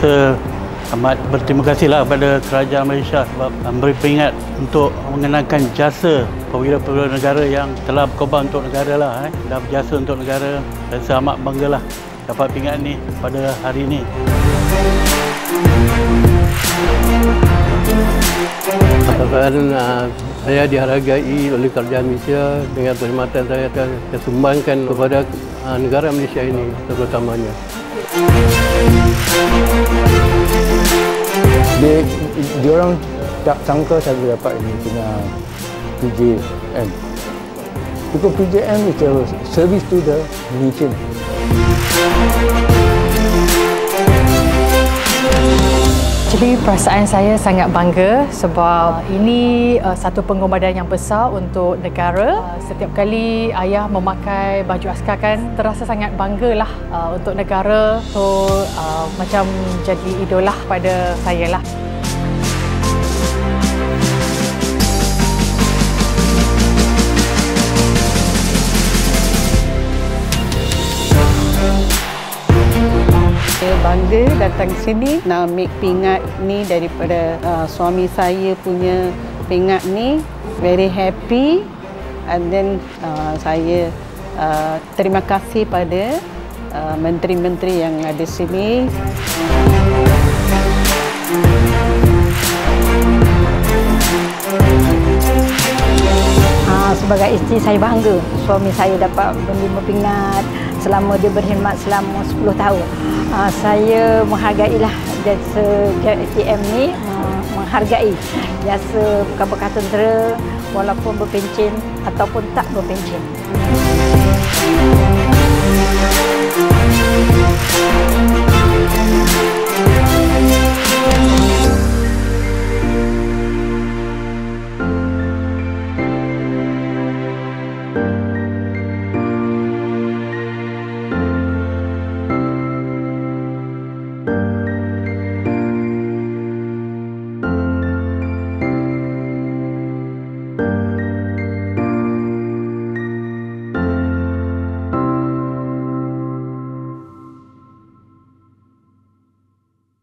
rasa amat berterima kasihlah kepada kerajaan Malaysia sebab memberi peringkat untuk mengenangkan jasa perwira-perwira negara yang telah berkorban untuk negara lah, dah berjasa untuk negara. Rasa amat banggalah dapat peringkat ni pada hari ini. Apabila saya dihargai oleh kerajaan Malaysia dengan perkhidmatan saya sumbangkan kepada negara Malaysia ini terutamanya. Diorang tak sangka saya dapat ini punya PJM. Because PJM is a service to the nation. Jadi perasaan saya sangat bangga sebab ini satu pengorbanan yang besar untuk negara. Setiap kali ayah memakai baju askar kan terasa sangat banggalah untuk negara. So macam jadi idola pada saya lah. Saya bangga datang sini nak ambil pingat ni daripada suami saya punya pingat ni. Very happy, and then saya terima kasih pada menteri-menteri yang ada sini. Sebagai isteri saya bangga suami saya dapat menerima pingat selama dia berkhidmat selama 10 tahun. Saya menghargailah jasa JTM ni, menghargai jasa bekas-bekas tentera walaupun berpencen ataupun tak berpencen.